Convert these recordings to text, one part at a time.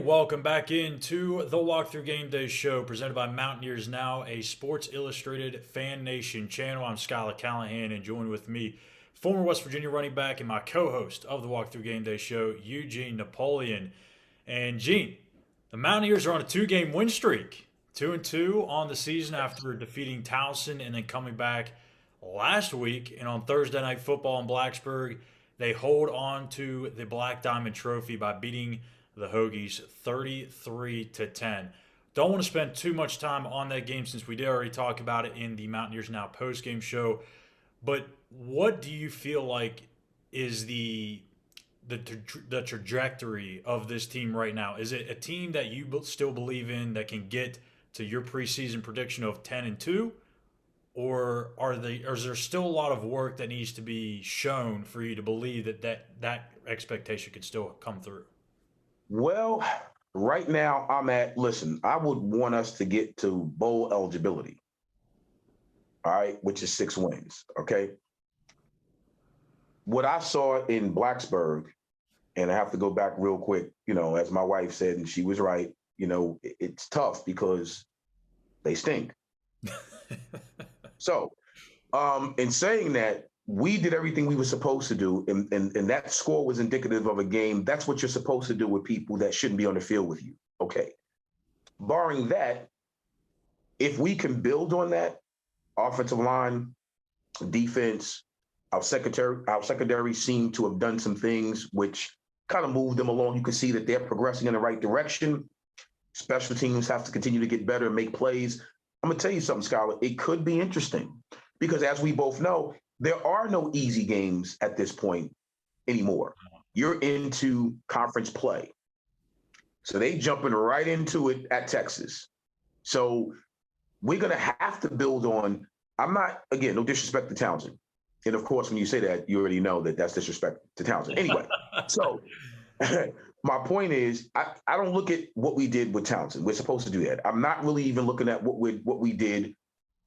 welcome back into the Walkthrough Game Day show presented by Mountaineers Now, a Sports Illustrated Fan Nation channel. I'm Schuyler, Callihan, and joined with me, former West Virginia running back and my co-host of the Walkthrough Game Day show, Eugene Napoleon. And Gene, the Mountaineers are on a two-game win streak, 2-2 on the season after defeating Towson and then coming back last week. And on Thursday Night Football in Blacksburg, they hold on to the Black Diamond Trophy by beating the Hokies 33-10. Don't want to spend too much time on that game since we did already talk about it in the Mountaineers Now post-game show. But what do you feel like is the trajectory of this team right now? Is it a team that you still believe in that can get to your preseason prediction of 10-2? Or is there still a lot of work that needs to be shown for you to believe that expectation could still come through? Well, right now listen, I would want us to get to bowl eligibility, all right, which is 6 wins, okay? What I saw in Blacksburg, and I have to go back real quick, as my wife said, and she was right, it's tough because they stink. So, in saying that, we did everything we were supposed to do, and that score was indicative of a game. That's what you're supposed to do with people that shouldn't be on the field with you. Okay. Barring that, if we can build on that, offensive line, defense, our secondary seem to have done some things which kind of moved them along. You can see that they're progressing in the right direction. Special teams have to continue to get better and make plays. I'm going to tell you something, Schuyler. It could be interesting because, as we both know, there are no easy games at this point anymore. You're into conference play. So they jumping right into it at Texas. So we're going to have to build on, no disrespect to Townsend. And of course, when you say that, you already know that that's disrespect to Townsend. Anyway, so my point is, I don't look at what we did with Townsend. We're supposed to do that. I'm not really even looking at what we did,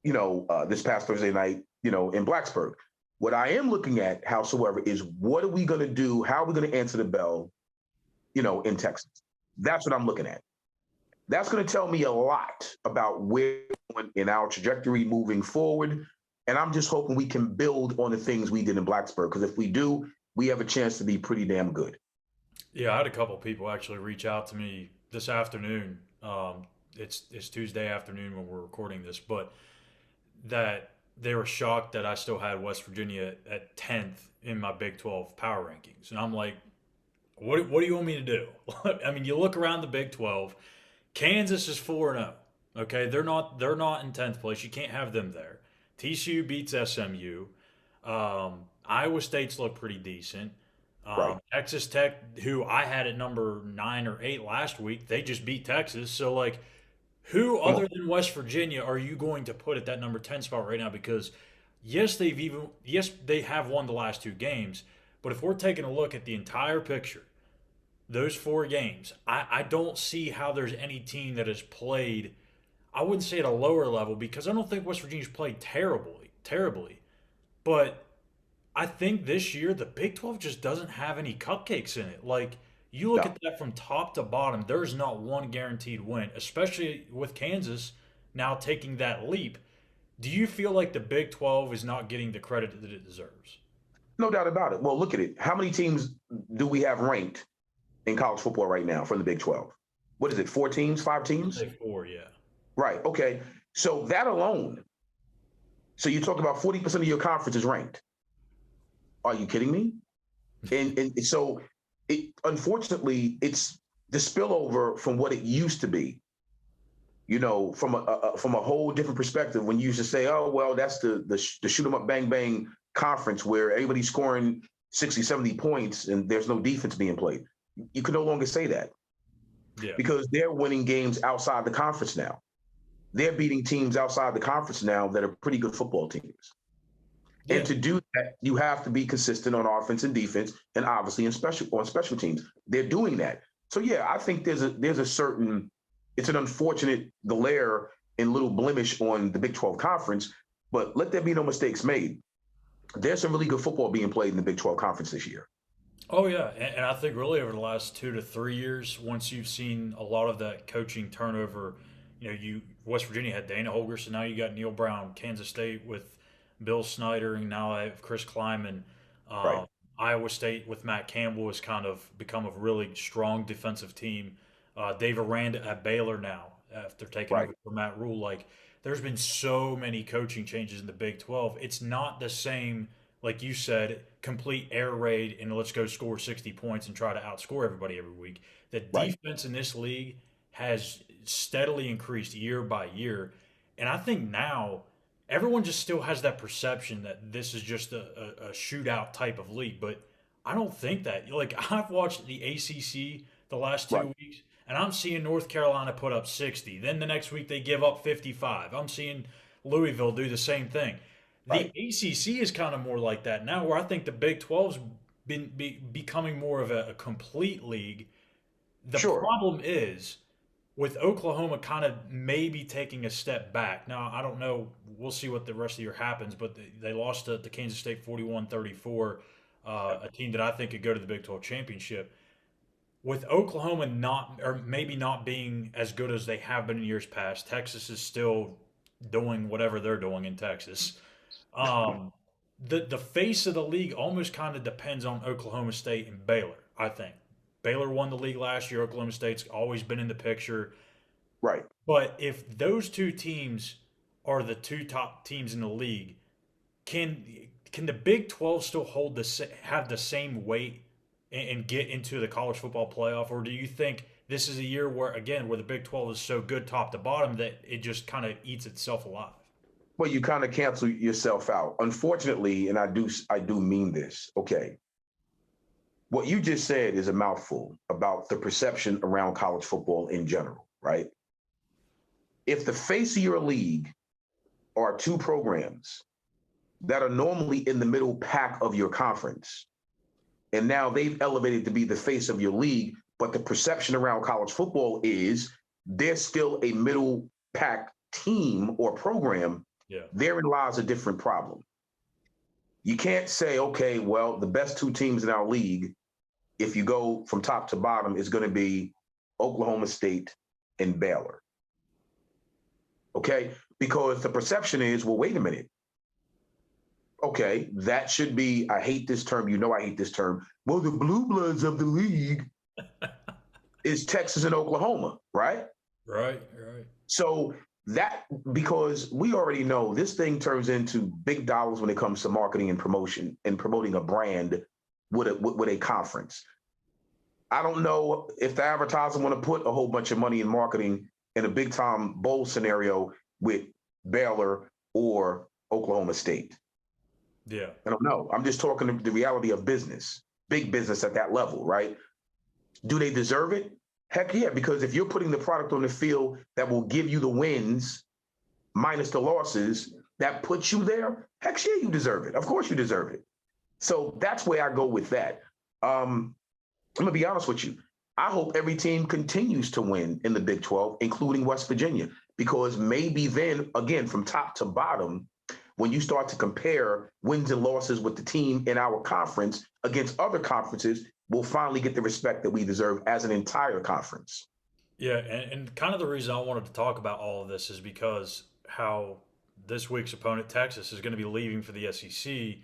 this past Thursday night, in Blacksburg. What I am looking at, howsoever, is what are we going to do? How are we going to answer the bell, in Texas? That's what I'm looking at. That's going to tell me a lot about where we're going in our trajectory moving forward. And I'm just hoping we can build on the things we did in Blacksburg, because if we do, we have a chance to be pretty damn good. Yeah, I had a couple of people actually reach out to me this afternoon. It's Tuesday afternoon when we're recording this, but that they were shocked that I still had West Virginia at 10th in my Big 12 power rankings. And I'm like, what do you want me to do? I mean, you look around the Big 12, Kansas is 4-0. Okay, they're not in 10th place. You can't have them there. TCU beats SMU. Iowa State's look pretty decent. Right. Texas Tech, who I had at number 9 or 8 last week, they just beat Texas. So, who other than West Virginia are you going to put at that number 10 spot right now? Because yes, they have won the last 2 games, but if we're taking a look at the entire picture, those 4 games, I don't see how there's any team that has played, I wouldn't say at a lower level, because I don't think West Virginia's played terribly. But I think this year the Big 12 just doesn't have any cupcakes in it. You look at that from top to bottom, there's not one guaranteed win, especially with Kansas now taking that leap. Do you feel like the Big 12 is not getting the credit that it deserves? No doubt about it. Well, look at it. How many teams do we have ranked in college football right now from the Big 12? What is it, 4 teams, 5 teams? I'd say 4, yeah. Right, okay. So that alone, so you talk about 40% of your conference is ranked. Are you kidding me? And so unfortunately, it's the spillover from what it used to be, from a whole different perspective, when you used to say, oh, well, that's the shoot 'em up, bang, bang conference where everybody's scoring 60, 70 points and there's no defense being played. You can no longer say that because they're winning games outside the conference now. They're beating teams outside the conference now that are pretty good football teams. Yeah. And to do that, you have to be consistent on offense and defense, and obviously on special teams. They're doing that. So yeah, I think there's a certain, it's an unfortunate glare and little blemish on the Big 12 conference, but let there be no mistakes made. There's some really good football being played in the Big 12 conference this year. Oh yeah, and I think really over the last 2 to 3 years, once you've seen a lot of that coaching turnover, you West Virginia had Dana Holgorsen, now you got Neil Brown, Kansas State with Bill Snyder, and now I have Chris Kleiman. Right, Um, Iowa State with Matt Campbell has kind of become a really strong defensive team. Dave Aranda at Baylor now after taking right, over for Matt Rule. Like there's been so many coaching changes in the Big 12. It's not the same like you said, complete air raid and let's go score 60 points and try to outscore everybody every week. The right. defense in this league has steadily increased year by year. And I think now everyone just still has that perception that this is just a shootout type of league. But I don't think that. Like, I've watched the ACC the last Right. 2 weeks, and I'm seeing North Carolina put up 60. Then the next week they give up 55. I'm seeing Louisville do the same thing. The Right. ACC is kind of more like that now, where I think the Big 12's becoming more of a complete league. The Sure. problem is with Oklahoma kind of maybe taking a step back. Now, I don't know. We'll see what the rest of the year happens, but they lost to Kansas State 41-34, a team that I think could go to the Big 12 championship. With Oklahoma not, or maybe not being as good as they have been in years past, Texas is still doing whatever they're doing in Texas. Um, the face of the league almost kind of depends on Oklahoma State and Baylor, I think. Baylor won the league last year. Oklahoma State's always been in the picture. Right. But if those two teams are the two top teams in the league, can can the Big 12 still have the same weight and get into the college football playoff, or do you think this is a year where again where the Big 12 is so good top to bottom that it just kind of eats itself alive? Well, you kind of cancel yourself out. Unfortunately, and I do mean this. Okay. What you just said is a mouthful about the perception around college football in general, right? If the face of your league are two programs that are normally in the middle pack of your conference, and now they've elevated to be the face of your league, but the perception around college football is they're still a middle pack team or program, Yeah. therein lies a different problem. You can't say, okay, well, the best two teams in our league, if you go from top to bottom, is going to be Oklahoma State and Baylor. Okay? Because the perception is, well, wait a minute. Okay, that should be, I hate this term. You know, I hate this term. Well, the blue bloods of the league is Texas and Oklahoma, right? Right, right. So that, because we already know this thing turns into big dollars when it comes to marketing and promotion and promoting a brand with a conference. I don't know if the advertiser want to put a whole bunch of money in marketing in a big time bowl scenario with Baylor or Oklahoma State. Yeah. I don't know. I'm just talking the reality of business, big business at that level, right? Do they deserve it? Heck yeah, because if you're putting the product on the field that will give you the wins minus the losses, that puts you there, heck yeah, you deserve it. Of course you deserve it. So that's where I go with that. I'm going to be honest with you. I hope every team continues to win in the Big 12, including West Virginia, because maybe then, again, from top to bottom, when you start to compare wins and losses with the team in our conference against other conferences, we'll finally get the respect that we deserve as an entire conference. Yeah, and kind of the reason I wanted to talk about all of this is because how this week's opponent, Texas, is going to be leaving for the SEC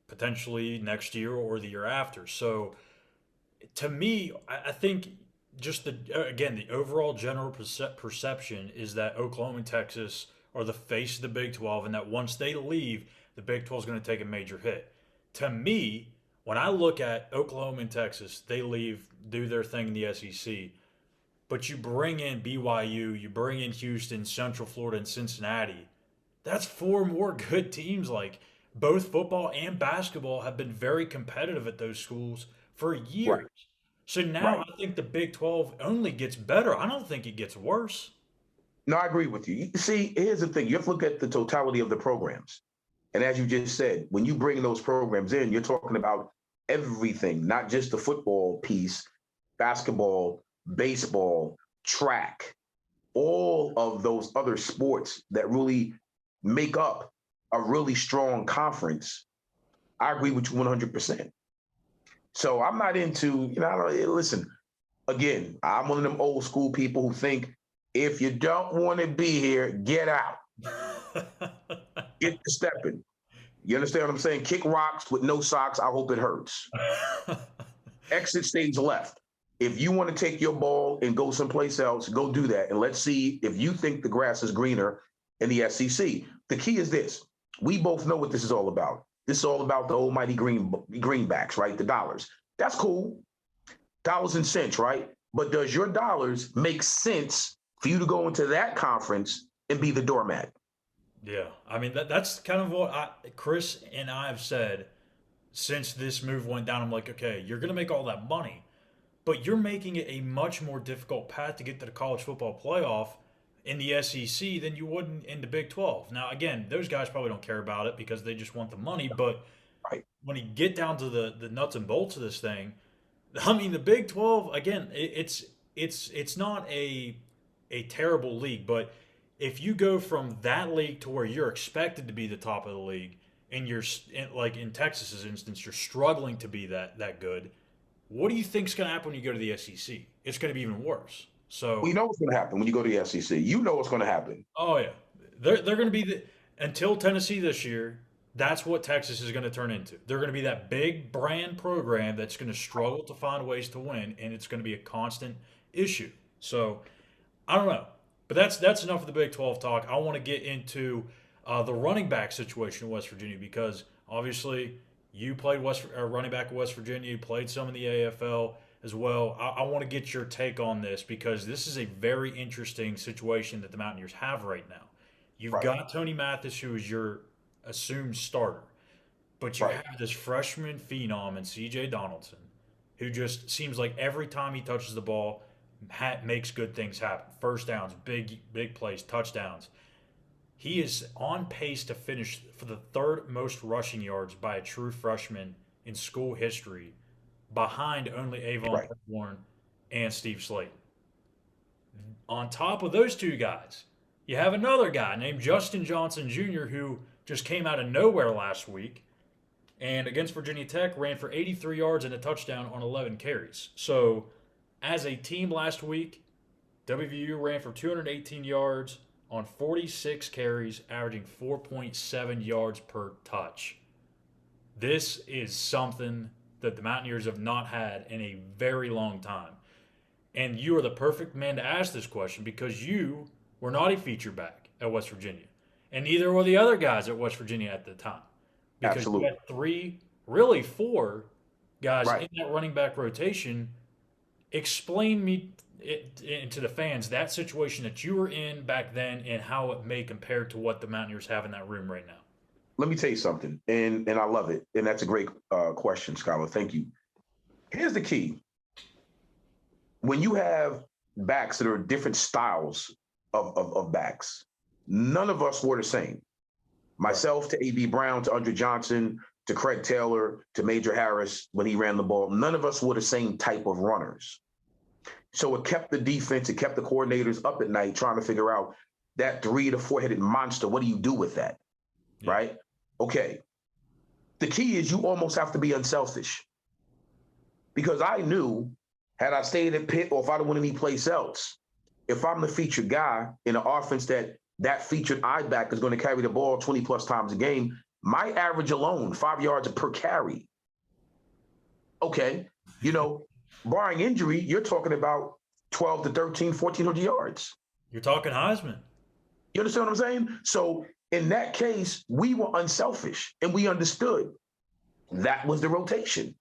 potentially next year or the year after. So to me, I think just again the overall general perception is that Oklahoma and Texas are the face of the Big 12, and that once they leave, the Big 12 is going to take a major hit. To me, when I look at Oklahoma and Texas, they leave, do their thing in the SEC, but you bring in BYU, you bring in Houston, Central Florida, and Cincinnati. That's four more good teams. Like both football and basketball have been very competitive at those schools for Right, years. So now right. I think the Big 12 only gets better. I don't think it gets worse. No, I agree with you. You see, here's the thing. You have to look at the totality of the programs. And as you just said, when you bring those programs in, you're talking about everything, not just the football piece, basketball, baseball, track, all of those other sports that really make up a really strong conference. I agree with you 100%. So I'm not into, listen, again, I'm one of them old school people who think if you don't want to be here, get out. Get to stepping. You understand what I'm saying? Kick rocks with no socks. I hope it hurts. Exit stage left. If you want to take your ball and go someplace else, go do that. And let's see if you think the grass is greener in the SEC. The key is this. We both know what this is all about. This is all about the almighty greenbacks, right? The dollars. That's cool. Dollars and cents, right? But does your dollars make sense for you to go into that conference and be the doormat? Yeah, I mean that's kind of what Chris and I have said since this move went down. I'm like, okay, you're gonna make all that money, but you're making it a much more difficult path to get to the college football playoff in the SEC than you would in the Big 12. Now, again, those guys probably don't care about it because they just want the money. But Right. when you get down to the nuts and bolts of this thing, I mean, the Big 12 again, it's not a terrible league, but if you go from that league to where you're expected to be the top of the league, and like in Texas's instance, you're struggling to be that good, what do you think's going to happen when you go to the SEC? It's going to be even worse. So We know what's going to happen when you go to the SEC. You know what's going to happen. oh yeah, they're going to be until Tennessee this year. That's what Texas is going to turn into. They're going to be that big brand program that's going to struggle to find ways to win, and it's going to be a constant issue. So I don't know, but that's enough of the Big 12 talk. I want to get into the running back situation in West Virginia because obviously you played running back in West Virginia. You played some in the AFL as well. I want to get your take on this because this is a very interesting situation that the Mountaineers have right now. You've Right. got Tony Mathis, who is your assumed starter, but you Right. have this freshman phenom in CJ Donaldson, who just seems like every time he touches the ball, makes good things happen. First downs, big plays, touchdowns. He is on pace to finish for the third most rushing yards by a true freshman in school history, behind only Avon Right. Warren and Steve Slayton. On top of those two guys, you have another guy named Justin Johnson Jr., who just came out of nowhere last week and against Virginia Tech ran for 83 yards and a touchdown on 11 carries. So, as a team last week, WVU ran for 218 yards on 46 carries, averaging 4.7 yards per touch. This is something that the Mountaineers have not had in a very long time. And you are the perfect man to ask this question because you were not a feature back at West Virginia. And neither were the other guys at West Virginia at the time. Because Absolutely. you had three, really four guys Right. in that running back rotation. Explain me to the fans that situation that you were in back then and how it may compare to what the Mountaineers have in that room right now. Let me tell you something, and I love it. And that's a great question, Schuyler. Thank you. Here's the key. When you have backs that are different styles of backs, none of us were the same. Myself to A.B. Brown, to Andre Johnson, to Craig Taylor, to Major Harris when he ran the ball, none of us were the same type of runners. So it kept the defense, it kept the coordinators up at night trying to figure out that 3 to 4-headed monster. What do you do with that? Yeah. Right? Okay. The key is you almost have to be unselfish. Because I knew, had I stayed at Pitt or if I'd went any place else, if I'm the featured guy in an offense that featured eye back is going to carry the ball 20 plus times a game, my average alone, 5 yards per carry. Okay. Barring injury, you're talking about 12 to 13, 1,400 yards. You're talking Heisman. You understand what I'm saying? So in that case, we were unselfish and we understood that was the rotation.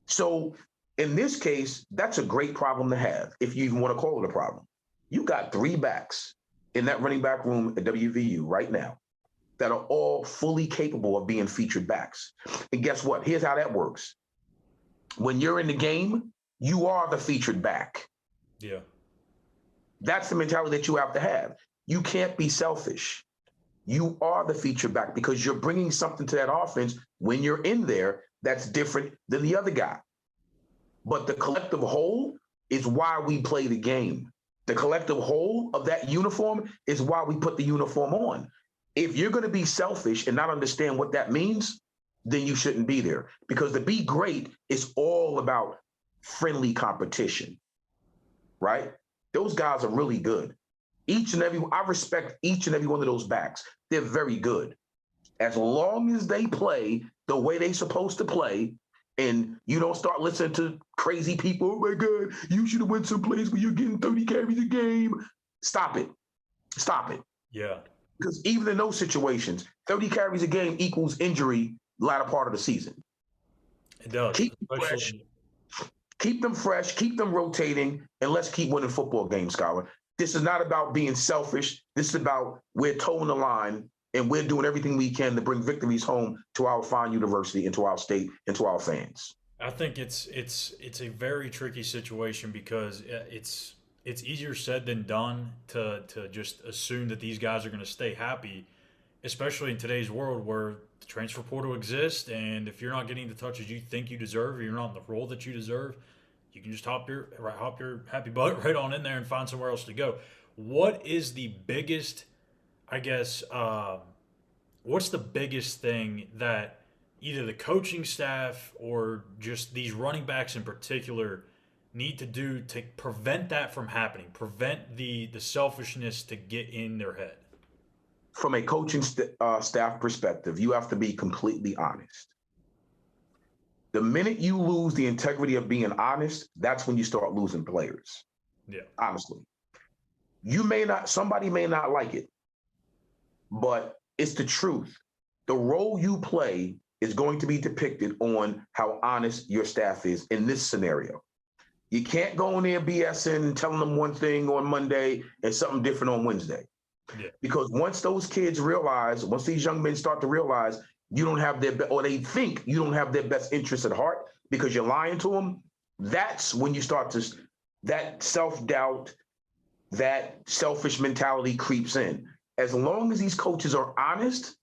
So in this case, that's a great problem to have, if you even want to call it a problem. You got 3 backs in that running back room at WVU right now that are all fully capable of being featured backs. And guess what? Here's how that works. When you're in the game, you are the featured back. Yeah. That's the mentality that you have to have. You can't be selfish. You are the featured back because you're bringing something to that offense when you're in there that's different than the other guy. But the collective whole is why we play the game. The collective whole of that uniform is why we put the uniform on. If you're going to be selfish and not understand what that means, then you shouldn't be there. Because to be great is all about friendly competition, right? Those guys are really good. I respect each and every one of those backs. They're very good. As long as they play the way they're supposed to play, and you don't start listening to crazy people, oh my God, you should have went someplace where you're getting 30 carries a game. Stop it. Stop it. Yeah. Because even in those situations, 30 carries a game equals injury latter part of the season. It does. Keep them fresh. Keep them fresh. Keep them rotating, and let's keep winning football games, Schuyler. This is not about being selfish. This is about we're toeing the line, and we're doing everything we can to bring victories home to our fine university and to our state and to our fans. I think it's a very tricky situation because it's easier said than done to just assume that these guys are going to stay happy, especially in today's world where the transfer portal exists, and if you're not getting the touches you think you deserve, or you're not in the role that you deserve, you can just hop your happy butt right on in there and find somewhere else to go. What is the biggest, I guess, what's the biggest thing that either the coaching staff or just these running backs in particular need to do to prevent that from happening, prevent the selfishness to get in their head? From a coaching staff perspective, you have to be completely honest. The minute you lose the integrity of being honest, that's when you start losing players. Yeah. Honestly. Somebody may not like it, but it's the truth. The role you play is going to be depicted on how honest your staff is in this scenario. You can't go in there BSing and telling them one thing on Monday and something different on Wednesday. Yeah. Because once these young men start to realize you don't have or they think you don't have their best interests at heart because you're lying to them, that's when you start that self-doubt, that selfish mentality creeps in. As long as these coaches are honest,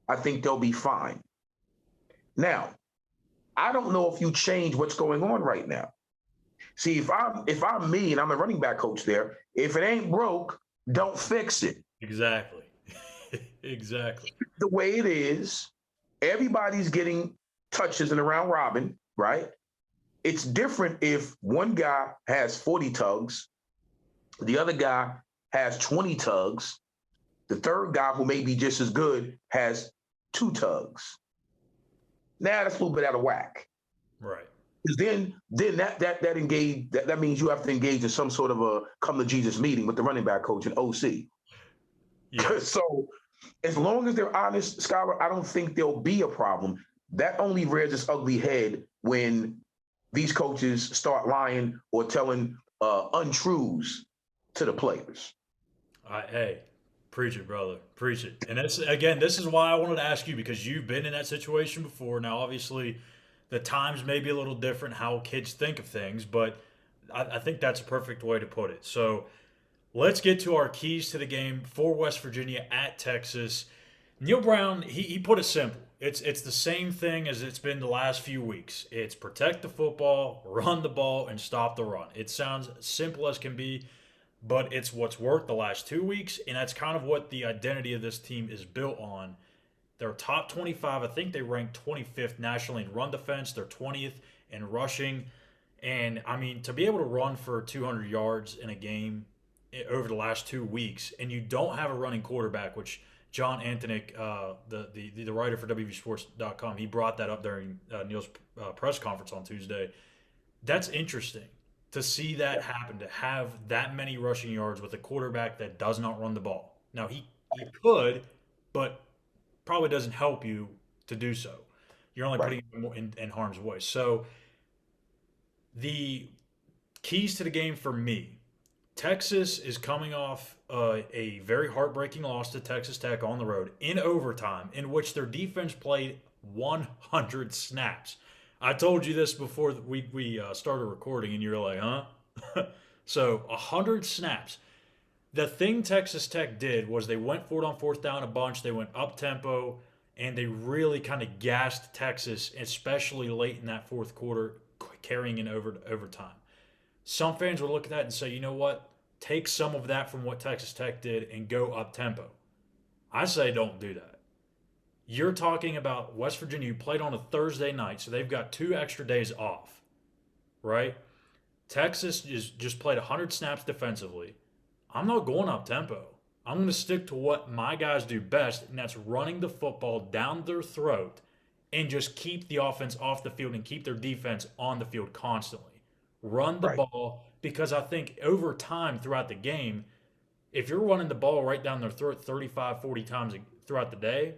I think they'll be fine. Now, I don't know if you change what's going on right now. See, if I'm me and I'm a running back coach there, if it ain't broke, don't fix it. Exactly. Exactly. The way it is, everybody's getting touches in a round robin, right? It's different if one guy has 40 tugs, the other guy has 20 tugs, the third guy who may be just as good has 2 tugs. Now that's a little bit out of whack. Right. Because then that means you have to engage in some sort of a come to Jesus meeting with the running back coach and OC. Yeah. So as long as they're honest, Schuyler, I don't think there'll be a problem. That only rears its ugly head when these coaches start lying or telling untruths to the players. Hey, preach it, brother. Preach it. And this is why I wanted to ask you, because you've been in that situation before. Now, obviously, the times may be a little different how kids think of things, but I think that's a perfect way to put it. So let's get to our keys to the game for West Virginia at Texas. Neil Brown, he put it simple. It's the same thing as it's been the last few weeks. It's protect the football, run the ball, and stop the run. It sounds simple as can be, but it's what's worked the last 2 weeks, and that's kind of what the identity of this team is built on. They're top 25. I think they rank 25th nationally in run defense. They're 20th in rushing. And, I mean, to be able to run for 200 yards in a game over the last 2 weeks, and you don't have a running quarterback, which John Antoniuk, the writer for WVSports.com, he brought that up during Neil's press conference on Tuesday. That's interesting to see that happen, to have that many rushing yards with a quarterback that does not run the ball. Now, he could, but probably doesn't help you to do so. You're only putting him in harm's way. So the keys to the game for me, Texas is coming off a very heartbreaking loss to Texas Tech on the road in overtime, in which their defense played 100 snaps. I told you this before we started recording, and you're like, huh? So 100 snaps. The thing Texas Tech did was they went for it on fourth down a bunch. They went up tempo, and they really kind of gassed Texas, especially late in that fourth quarter, carrying in overtime. Some fans will look at that and say, you know what? Take some of that from what Texas Tech did and go up tempo. I say don't do that. You're talking about West Virginia, who played on a Thursday night, so they've got 2 extra days off, right? Texas just played 100 snaps defensively. I'm not going up tempo. I'm going to stick to what my guys do best, and that's running the football down their throat and just keep the offense off the field and keep their defense on the field constantly. Run the Right. ball because I think over time throughout the game, if you're running the ball right down their throat 35, 40 times throughout the day,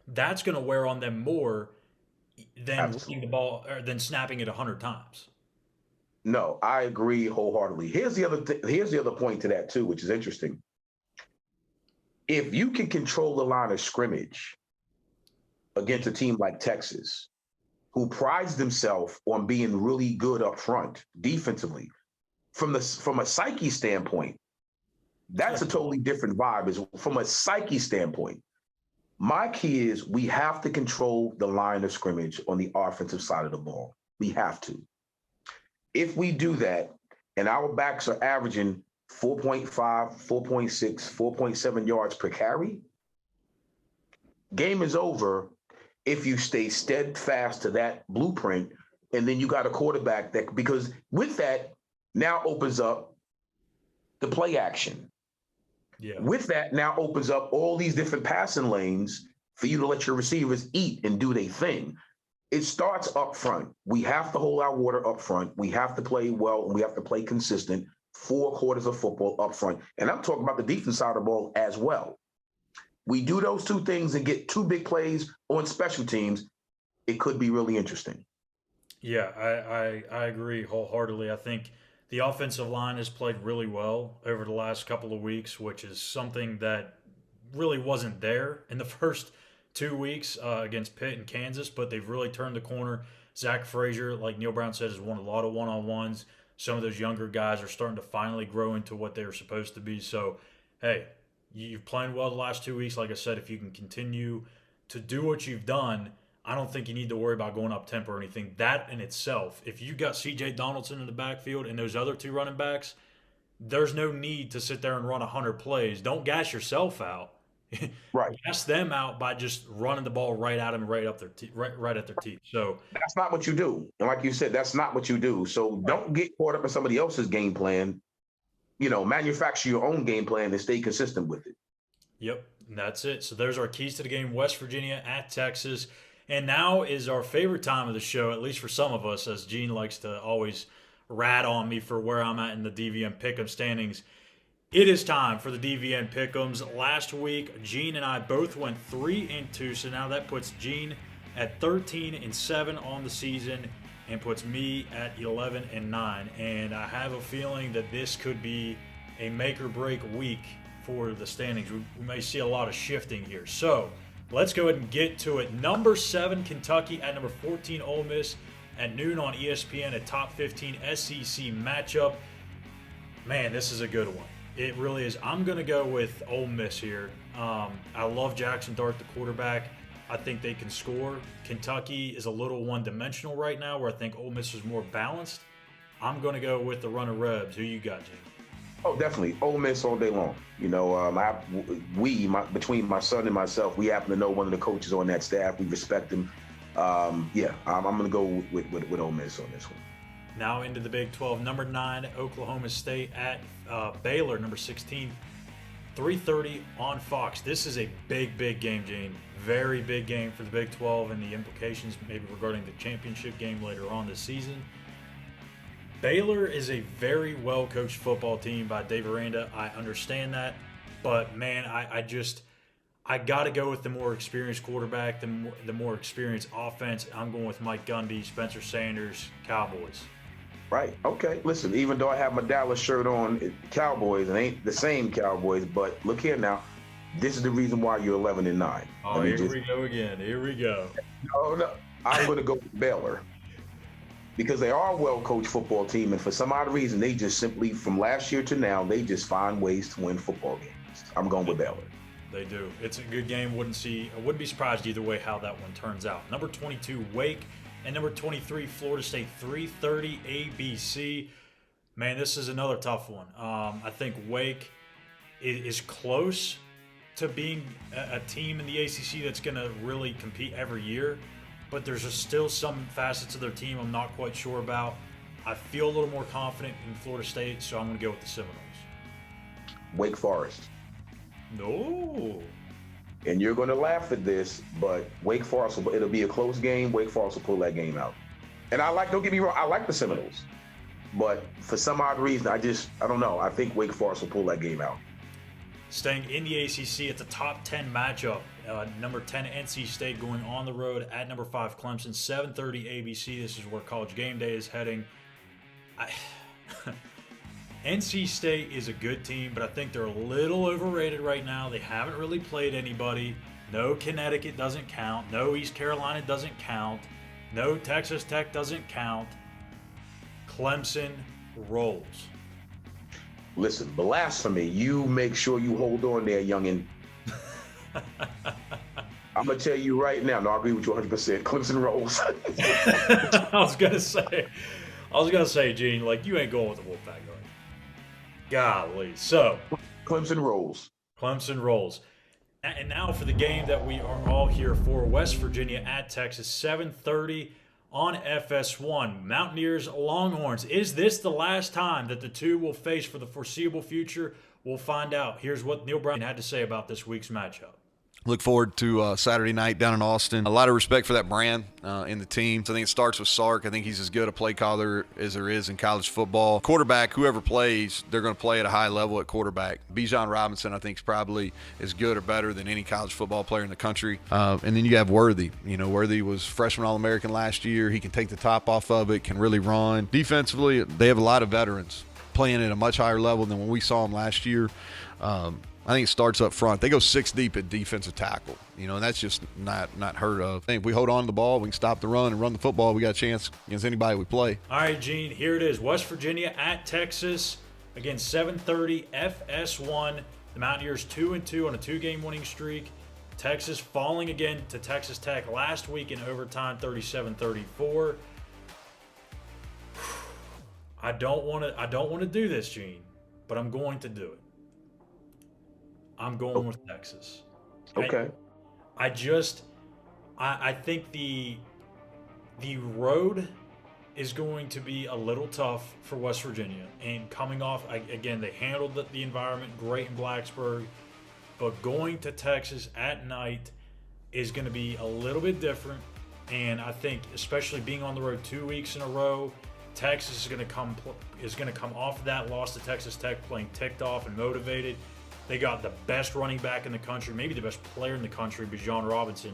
that's going to wear on them more than running the Absolutely. ball or than snapping it 100 times. No, I agree wholeheartedly. Here's the other point to that too, which is interesting. If you can control the line of scrimmage against a team like Texas, who prides themselves on being really good up front defensively, from a psyche standpoint, that's a totally different vibe. Is from a psyche standpoint. My key is we have to control the line of scrimmage on the offensive side of the ball. We have to. If we do that, and our backs are averaging 4.5, 4.6, 4.7 yards per carry, game is over if you stay steadfast to that blueprint. And then you got a quarterback that, because with that, now opens up the play action. Yeah. With that, now opens up all these different passing lanes for you to let your receivers eat and do their thing. It starts up front. We have to hold our water up front. We have to play well, and we have to play consistent 4 quarters of football up front. And I'm talking about the defense side of the ball as well. We do those 2 things and get 2 big plays on special teams, it could be really interesting. Yeah, I agree wholeheartedly. I think the offensive line has played really well over the last couple of weeks, which is something that really wasn't there in the first 2 weeks against Pitt and Kansas, but they've really turned the corner. Zach Frazier, like Neil Brown said, has won a lot of one-on-ones. Some of those younger guys are starting to finally grow into what they're supposed to be. So, hey, you've played well the last 2 weeks. Like I said, if you can continue to do what you've done, I don't think you need to worry about going up tempo or anything. That in itself, if you got C.J. Donaldson in the backfield and those other 2 running backs, there's no need to sit there and run 100 plays. Don't gas yourself out. Right. Gas them out by just running the ball right at them, right up their right at their teeth. So, That's not what you do. And like you said, that's not what you do. So right. don't get caught up in somebody else's game plan. Manufacture your own game plan and stay consistent with it. Yep, and that's it. So there's our keys to the game: West Virginia at Texas. And now is our favorite time of the show, at least for some of us, as Gene likes to always rat on me for where I'm at in the DVN Pick'em standings. It is time for the DVN Pick'ems. Last week, Gene and I both went 3-2, so now that puts Gene at 13-7 on the season and puts me at 11-9. And I have a feeling that this could be a make or break week for the standings. We may see a lot of shifting here. So let's go ahead and get to it. Number 7, Kentucky at number 14, Ole Miss at noon on ESPN, a top 15 SEC matchup. Man, this is a good one. It really is. I'm going to go with Ole Miss here. I love Jackson Dart, the quarterback. I think they can score. Kentucky is a little one-dimensional right now, where I think Ole Miss is more balanced. I'm going to go with the Runner Rebs. Who you got, Gene? Oh, definitely. Ole Miss all day long. Between my son and myself, we happen to know one of the coaches on that staff. We respect him. I'm going to go with Ole Miss on this one. Now into the Big 12. Number 9, Oklahoma State at Baylor. Number 16, 3:30 on Fox. This is a big, big game, Gene. Very big game for the Big 12 and the implications maybe regarding the championship game later on this season. Baylor is a very well-coached football team by Dave Aranda. I understand that. But, man, I got to go with the more experienced quarterback, the more experienced offense. I'm going with Mike Gundy, Spencer Sanders, Cowboys. Right. Okay. Listen, even though I have my Dallas shirt on, Cowboys, it ain't the same Cowboys, but look here now. This is the reason why you're 11-9. Oh, here we go again. Here we go. No. I'm going to go with Baylor because they are a well-coached football team, and for some odd reason, they just simply, from last year to now, they just find ways to win football games. I'm going with Baylor. They do. It's a good game. I wouldn't be surprised either way how that one turns out. Number 22, Wake, and number 23, Florida State, 3:30 ABC. Man, this is another tough one. I think Wake is close to being a team in the ACC that's going to really compete every year, but there's just still some facets of their team I'm not quite sure about. I feel a little more confident in Florida State, so I'm going to go with the Seminoles. Wake Forest. No. And you're going to laugh at this, but Wake Forest, it'll be a close game. Wake Forest will pull that game out. And don't get me wrong, I like the Seminoles. But for some odd reason, I don't know. I think Wake Forest will pull that game out. Staying in the ACC, it's a top 10 matchup. Number 10, NC State going on the road at number 5, Clemson, 7:30 ABC. This is where College Game Day is heading. NC State is a good team, but I think they're a little overrated right now. They haven't really played anybody. No Connecticut doesn't count. No East Carolina doesn't count. No Texas Tech doesn't count. Clemson rolls. Listen, blasphemy. You make sure you hold on there, youngin'. I'm going to tell you right now. No, I agree with you 100%. Clemson rolls. I was going to say, Gene, like, you ain't going with the Wolfpack, right? Golly. So, Clemson rolls. Clemson rolls. And now for the game that we are all here for, West Virginia at Texas, 7:30 on FS1. Mountaineers, Longhorns. Is this the last time that the two will face for the foreseeable future? We'll find out. Here's what Neil Brown had to say about this week's matchup. Look forward to Saturday night down in Austin. A lot of respect for that brand in the team. So I think it starts with Sark. I think he's as good a play caller as there is in college football. Quarterback, whoever plays, they're going to play at a high level at quarterback. Bijan Robinson, I think, is probably as good or better than any college football player in the country. And then you have Worthy. You know, Worthy was freshman All-American last year. He can take the top off of it, can really run. Defensively, they have a lot of veterans playing at a much higher level than when we saw them last year. I think it starts up front. They go 6 deep at defensive tackle, you know, and that's just not heard of. I think if we hold on to the ball, we can stop the run and run the football. We got a chance against anybody we play. All right, Gene, here it is. West Virginia at Texas. Again, 7:30 FS1. The Mountaineers 2-2 on a 2-game winning streak. Texas falling again to Texas Tech last week in overtime, 37-34. I don't want to do this, Gene, but I'm going to do it. I'm going with Texas. Okay. I think the road is going to be a little tough for West Virginia. And coming off, again, they handled the environment great in Blacksburg. But going to Texas at night is going to be a little bit different. And I think, especially being on the road 2 weeks in a row, Texas is going to come off of that loss to Texas Tech playing ticked off and motivated. They got the best running back in the country, maybe the best player in the country, Bijan Robinson.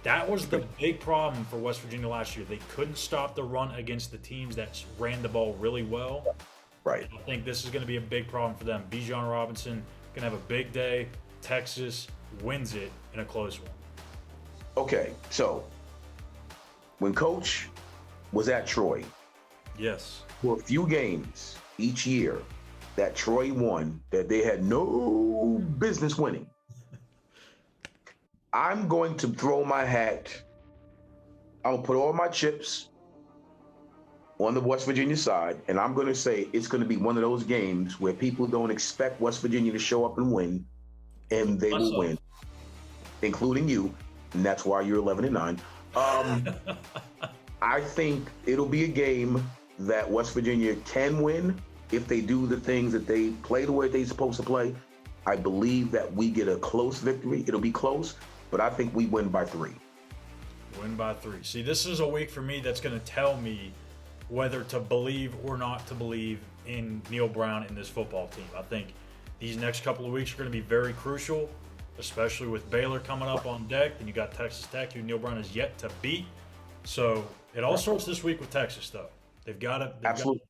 That was the big problem for West Virginia last year. They couldn't stop the run against the teams that ran the ball really well. Right. I think this is going to be a big problem for them. Bijan Robinson going to have a big day. Texas wins it in a close one. Okay, so when Coach was at Troy, yes, for a few games each year that Troy won, that they had no business winning, I'm going to throw my hat. I'm going to put all my chips on the West Virginia side, and I'm going to say it's going to be one of those games where people don't expect West Virginia to show up and win, and they will win, including you, and that's why you're 11-9. I think it'll be a game that West Virginia can win if they do the things that they play the way they're supposed to play. I believe that we get a close victory. It'll be close, but I think we win by 3. Win by 3. See, this is a week for me that's going to tell me whether to believe or not to believe in Neil Brown and this football team. I think these next couple of weeks are going to be very crucial, especially with Baylor coming up on deck. And you got Texas Tech, who Neil Brown has yet to beat. So it all starts this week with Texas, though. They've got to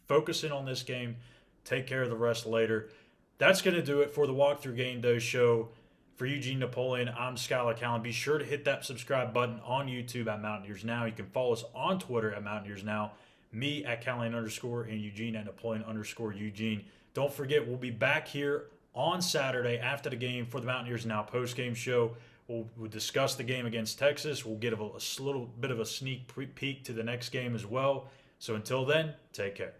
focus in on this game, take care of the rest later. That's going to do it for the Walkthrough Game Day show. For Eugene, Napoleon, I'm Schuyler Callihan. Be sure to hit that subscribe button on YouTube at Mountaineers Now. You can follow us on Twitter at Mountaineers Now, me at Callihan _ and Eugene at Napoleon _ Eugene. Don't forget, we'll be back here on Saturday after the game for the Mountaineers Now post-game show. We'll discuss the game against Texas. We'll get a little bit of a sneak peek to the next game as well. So until then, take care.